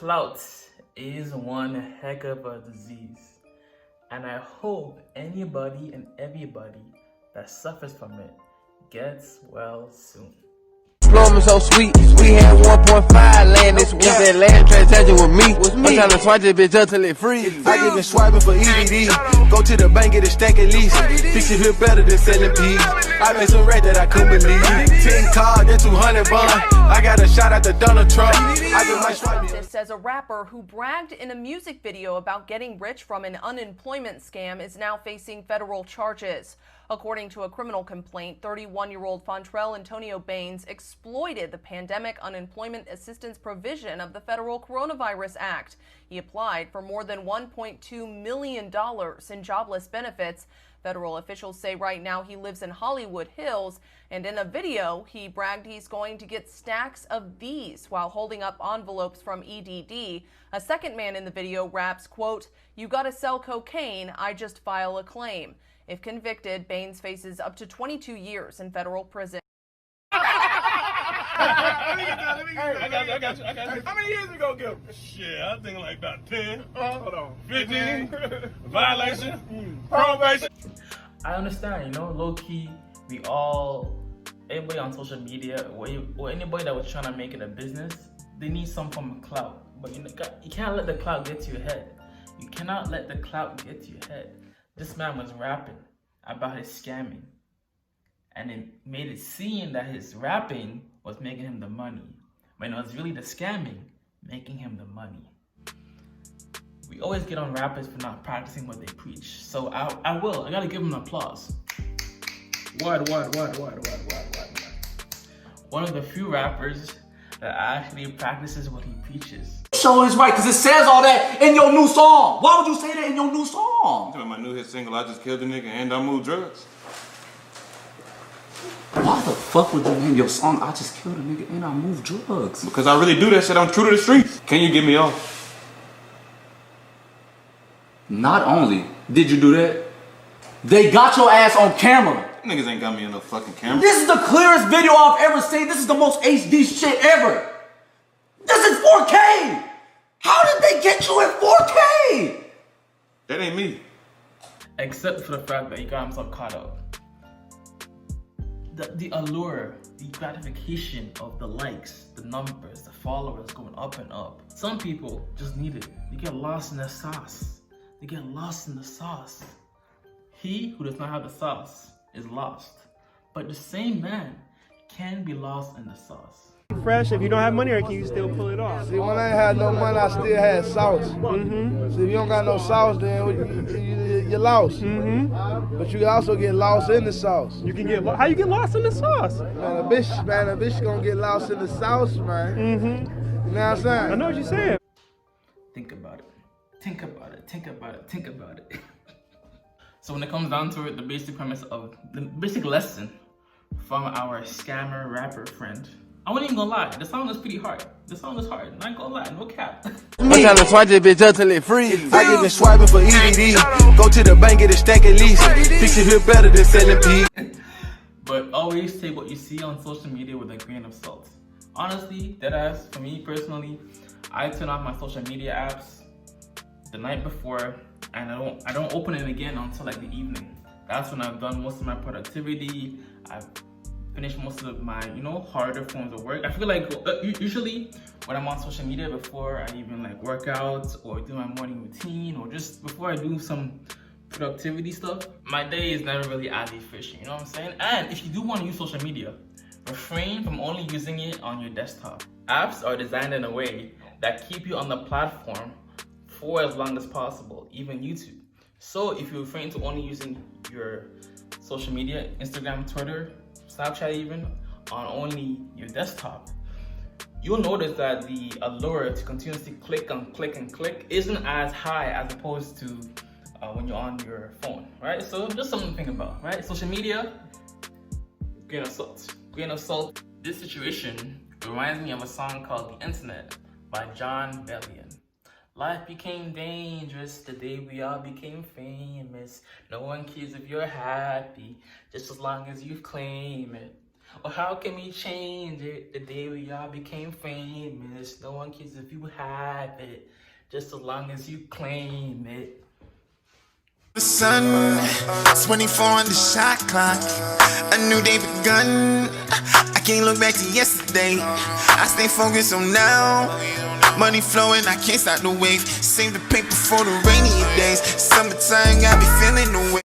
Clout is one heck of a disease, and I hope anybody and everybody that suffers from it gets well soon. Plum is so sweet. We had 1.5 land this week. That last transaction with me. I'm trying to swipe this bitch up till it freeze. I just been swiping for EDD. Go to the bank, get a stack at least. Fix it here better than selling peas. I made some rent that I couldn't believe. 10 cars, then 200 bond. I got a shot at the Donald Trump. I just might swipe it. Says a rapper who bragged in a music video about getting rich from an unemployment scam is now facing federal charges. According to a criminal complaint, 31-year-old Fontrell Antonio Baines exploited the pandemic unemployment assistance provision of the Federal Coronavirus Act. He applied for more than $1.2 million in jobless benefits. Federal officials say right now he lives in Hollywood Hills, and in a video, he bragged he's going to get stacks of these while holding up envelopes from EDD. A second man in the video raps, quote, "You gotta sell cocaine, I just file a claim." If convicted, Baines faces up to 22 years in federal prison. I got you. How many years we gonna give? Shit, I think like about 10. Hold on. 15. Violation. Probation. I understand, low-key, everybody on social media, or anybody that was trying to make it a business, they need some form of clout. But you can't let the clout get to your head. You cannot let the clout get to your head. This man was rapping about his scamming, and it made it seem that his rapping was making him the money, when it was really the scamming making him the money. We always get on rappers for not practicing what they preach, so I gotta give him applause. What? One of the few rappers that actually practices what he preaches. Show is right, because it says all that in your new song. Why would you say that in your new song? My new hit single, I Just Killed a Nigga and I Moved Drugs. Why the fuck would you name your song, I Just Killed a Nigga and I Moved Drugs? Because I really do that shit, I'm true to the streets. Can you get me off? Not only did you do that, they got your ass on camera. Niggas ain't got me on no fucking camera. This is the clearest video I've ever seen. This is the most HD shit ever. This is 4K. How did they get you in 4K? That ain't me. Except for the fact that he got himself caught up. The allure, the gratification of the likes, the numbers, the followers going up and up. Some people just need it. They get lost in the sauce. They get lost in the sauce. He who does not have the sauce is lost. But the same man can be lost in the sauce. Fresh if you don't have money, or can you still pull it off? See, when I ain't had no money, I still had sauce. See, if you don't got no sauce, then you're lost. But you can also get lost in the sauce. You can get how you get lost in the sauce? Man, a bitch gonna get lost in the sauce, man. You know what I'm saying? I know what you're saying. Think about it. Think about it. Think about it. Think about it. So when it comes down to it, the basic premise of the basic lesson from our scammer rapper friend. I wasn't even gonna lie, the song is pretty hard. The song is hard, not gonna lie, no cap. I'm trying to swipe this bitch up till it freeze. I just been swiping for EDD. Go to the bank, get a stack at least. Fix it here better than selling peas. But always take what you see on social media with a grain of salt. Honestly, deadass, for me personally, I turn off my social media apps the night before, and I don't open it again until like the evening. That's when I've done most of my productivity. I've finished most of my, harder forms of work. I feel like usually when I'm on social media before I even like work out or do my morning routine or just before I do some productivity stuff, my day is never really as efficient, you know what I'm saying? And if you do want to use social media, refrain from only using it on your desktop. Apps are designed in a way that keep you on the platform for as long as possible, even YouTube. So if you refrain to only using your social media, Instagram, Twitter, Snapchat even, on only your desktop, you'll notice that the allure to continuously click and click and click isn't as high as opposed to when you're on your phone, right? So just something to think about, right? Social media, grain of salt. Grain of salt. This situation reminds me of a song called The Internet by John Bellion. Life became dangerous the day we all became famous. No one cares if you're happy, just as long as you claim it. Or how can we change it the day we all became famous? No one cares if you have it, just as long as you claim it. The sun, 24 on the shot clock. A new day begun. I can't look back to yesterday. I stay focused on now. Money flowing, I can't stop the wave. Save the paper for the rainy days. Summertime, got me feeling the way.